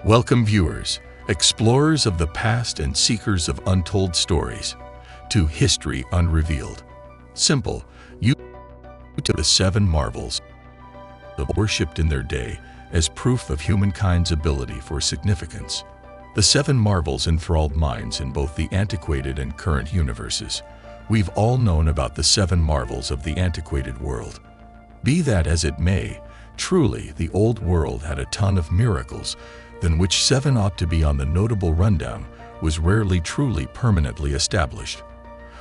Welcome viewers, explorers of the past and seekers of untold stories, to History Unrevealed.Simple, you to the seven marvels worshipped in their day as proof of humankind's ability for significance. The seven marvels enthralled minds in both the antiquated and current universes. We've all known about the seven marvels of the antiquated world. Be that as it may, truly the old world had a ton of miracles, than which seven ought to be on the notable rundown was rarely truly permanently established.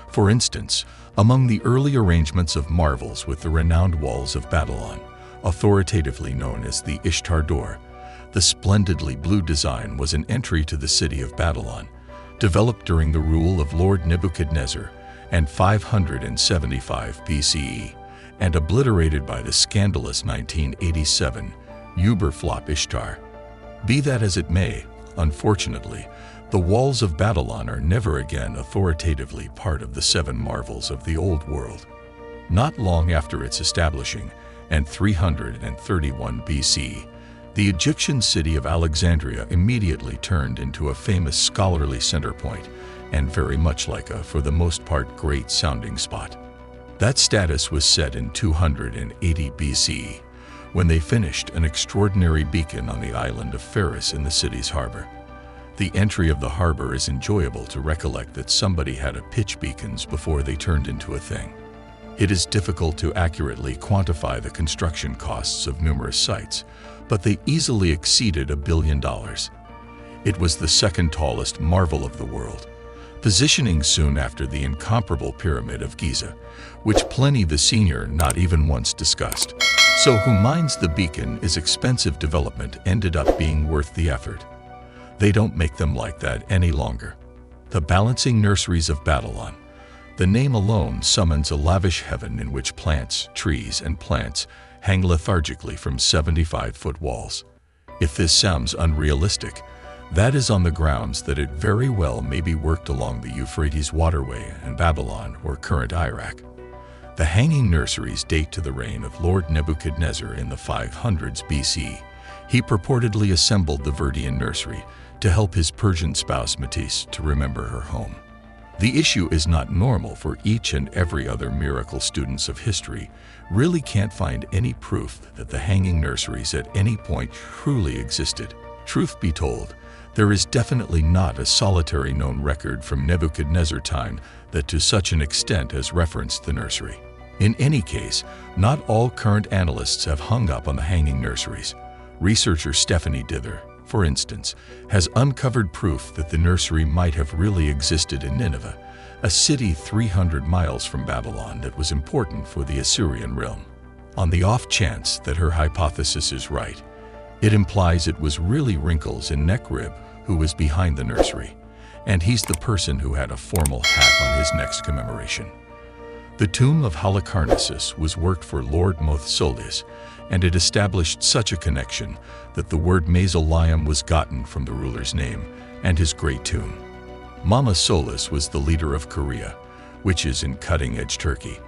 For instance, among the early arrangements of marvels with the renowned walls of Babylon, authoritatively known as the Ishtar Door, the splendidly blue design was an entry to the city of Babylon, developed during the rule of Lord Nebuchadnezzar and 575 BCE, and obliterated by the scandalous 1987 Uberflop Ishtar. Be that as it may, unfortunately, the walls of Babylon are never again authoritatively part of the seven marvels of the old world. Not long after its establishing, and 331 BC, the Egyptian city of Alexandria immediately turned into a famous scholarly center point, and very much like a, for the most part, great sounding spot. That status was set in 280 BCE, when they finished an extraordinary beacon on the island of Ferris in the city's harbor. The entry of the harbor is enjoyable to recollect that somebody had to pitch beacons before they turned into a thing. It is difficult to accurately quantify the construction costs of numerous sites, but they easily exceeded $1 billion. It was the second tallest marvel of the world, positioning soon after the Incomparable Pyramid of Giza, which Pliny the Senior not even once discussed. So who minds the beacon is expensive development ended up being worth the effort. They don't make them like that any longer. The Balancing Nurseries of Babylon. The name alone summons a lavish heaven in which plants, trees, and plants hang lethargically from 75-foot walls. If this sounds unrealistic, that is on the grounds that it very well may be worked along the Euphrates Waterway and Babylon or current Iraq. The Hanging Nurseries date to the reign of Lord Nebuchadnezzar in the 500s BC. He purportedly assembled the Verdean nursery to help his Persian spouse Matisse to remember her home. The issue is not normal for each and every other miracle. Students of history really can't find any proof that the Hanging Nurseries at any point truly existed. Truth be told, there is definitely not a solitary known record from Nebuchadnezzar time that to such an extent has referenced the nursery. In any case, not all current analysts have hung up on the Hanging Nurseries. Researcher Stephanie Dither, for instance, has uncovered proof that the nursery might have really existed in Nineveh, a city 300 miles from Babylon that was important for the Assyrian Realm. On the off chance that her hypothesis is right, it implies it was really Wrinkles in Neckrib who was behind the nursery, and he's the person who had a formal hat on his next commemoration. The tomb of Halicarnassus was worked for Lord MUFE, and it established such a connection that the word Mazel Liam was gotten from the ruler's name and his great tomb. Mama Solis was the leader of Korea, which is in cutting-edge Turkey.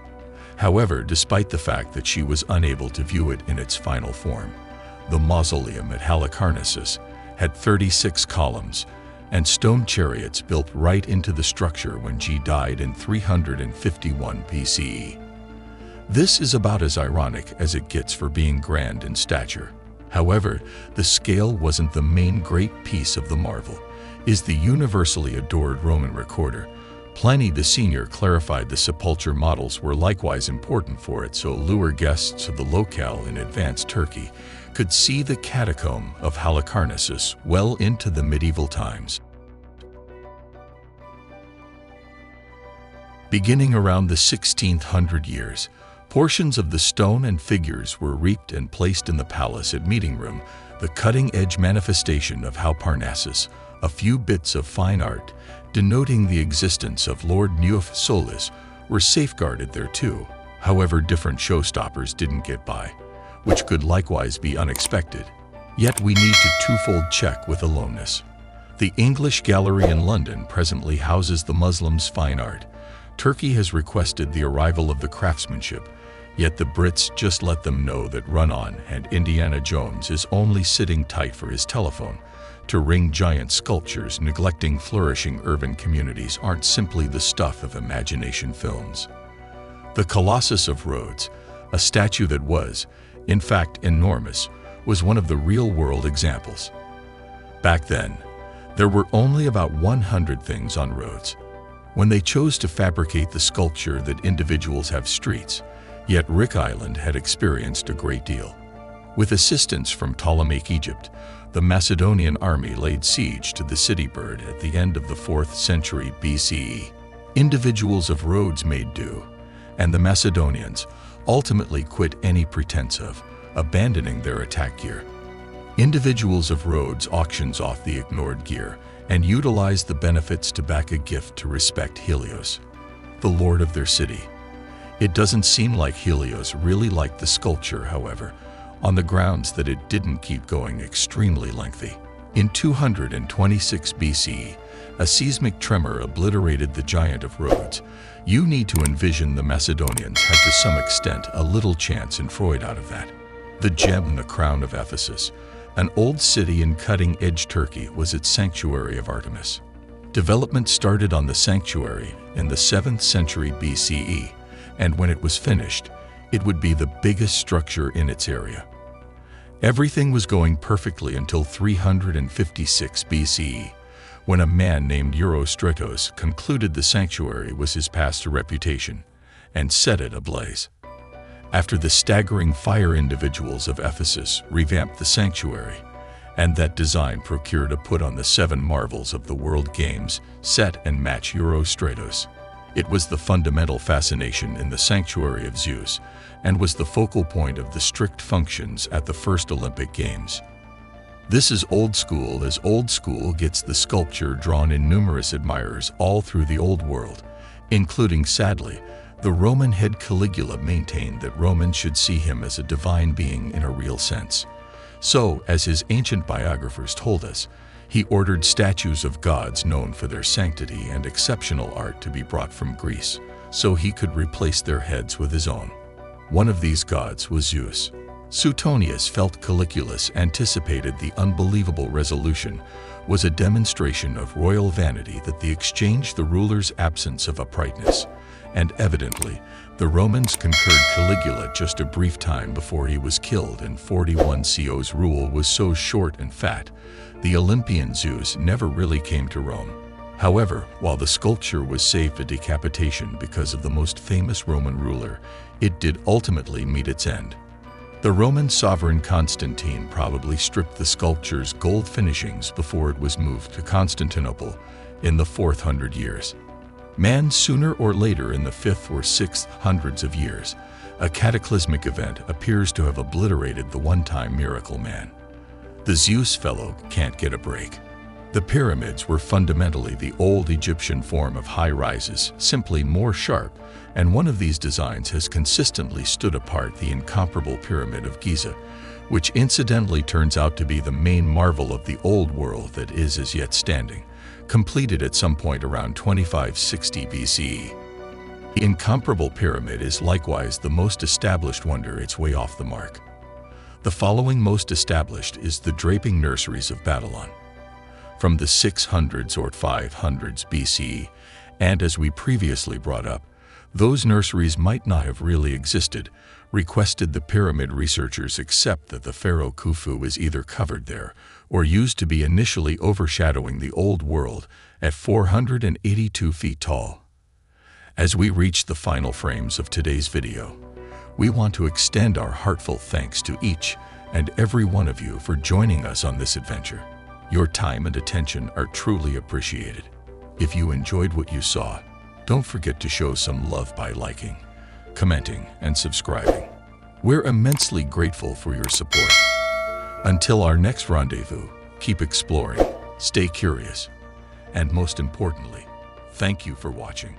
However, despite the fact that she was unable to view it in its final form, the mausoleum at Halicarnassus had 36 columns and stone chariots built right into the structure when she died in 351 BCE. This is about as ironic as it gets for being grand in stature. However, the scale wasn't the main great piece of the marvel. Is the universally adored Roman recorder. Pliny the Senior clarified the sepulchre models were likewise important for it, so lure guests to the locale in advanced Turkey could see the catacomb of Halicarnassus well into the medieval times. Beginning around the 1600 years, portions of the stone and figures were reaped and placed in the palace at Meeting Room, the cutting-edge manifestation of Halicarnassus. A few bits of fine art, denoting the existence of Lord MUFE were safeguarded there too. However, different showstoppers didn't get by, which could likewise be unexpected. Yet we need to twofold check with aloneness. The English Gallery in London presently houses the Muslims' fine art. Turkey has requested the arrival of the craftsmanship, Yet the Brits just let them know that Run-On and Indiana Jones is only sitting tight for his telephone to ring giant sculptures neglecting flourishing urban communities aren't simply the stuff of imagination films. The Colossus of Rhodes, a statue that was, in fact, enormous, was one of the real-world examples. Back then, there were only about 100 things on Rhodes. When they chose to fabricate the sculpture that individuals have streets, yet Rick Island had experienced a great deal. With assistance from Ptolemaic Egypt, the Macedonian army laid siege to the city bird at the end of the 4th century BCE. Individuals of Rhodes made do, and the Macedonians ultimately quit any pretense of abandoning their attack gear. Individuals of Rhodes auctions off the ignored gear and utilized the benefits to back a gift to respect Helios, the lord of their city. It doesn't seem like Helios really liked the sculpture, however, on the grounds that it didn't keep going extremely lengthy. In 226 BCE, a seismic tremor obliterated the giant of Rhodes. You need to envision the Macedonians had to some extent a little chance in Freud out of that. The gem in the crown of Ephesus, an old city in cutting-edge Turkey, was its sanctuary of Artemis. Development started on the sanctuary in the 7th century BCE, and when it was finished, it would be the biggest structure in its area. Everything was going perfectly until 356 BCE, when a man named Erostratos concluded the sanctuary was his past reputation and set it ablaze. After the staggering fire, individuals of Ephesus revamped the sanctuary, and that design procured a put on the 7 marvels of the world games set and match Erostratos. It was the fundamental fascination in the sanctuary of Zeus and was the focal point of the strict functions at the first Olympic Games. This is old school as old school gets. The sculpture drawn in numerous admirers all through the old world, including, sadly, the Roman head Caligula maintained that Romans should see him as a divine being in a real sense. So, as his ancient biographers told us, he ordered statues of gods known for their sanctity and exceptional art to be brought from Greece, so he could replace their heads with his own. One of these gods was Zeus. Suetonius felt Caligula's anticipated the unbelievable resolution was a demonstration of royal vanity that the exchanged the ruler's absence of uprightness, and evidently, the Romans concurred Caligula just a brief time before he was killed, and 41 CO's rule was so short and fat, the Olympian Zeus never really came to Rome. However, while the sculpture was saved a decapitation because of the most famous Roman ruler, it did ultimately meet its end. The Roman sovereign Constantine probably stripped the sculpture's gold finishings before it was moved to Constantinople in the 400 years. Man, sooner or later in the 5th or 6th hundreds of years, a cataclysmic event appears to have obliterated the one-time miracle man. The Zeus fellow can't get a break. The pyramids were fundamentally the old Egyptian form of high rises, simply more sharp, and one of these designs has consistently stood apart, the Incomparable Pyramid of Giza, which incidentally turns out to be the main marvel of the old world that is as yet standing, completed at some point around 2560 BCE. The Incomparable Pyramid is likewise the most established wonder. It's way off the mark. The following most established is the Draping Nurseries of Babylon. From the 600s or 500s BCE, and as we previously brought up, those nurseries might not have really existed, requested the pyramid researchers accept that the pharaoh Khufu was either covered there or used to be initially overshadowing the old world at 482 feet tall. As we reach the final frames of today's video, we want to extend our heartfelt thanks to each and every one of you for joining us on this adventure. Your time and attention are truly appreciated. If you enjoyed what you saw, don't forget to show some love by liking, commenting, and subscribing. We're immensely grateful for your support. Until our next rendezvous, keep exploring, stay curious, and most importantly, thank you for watching.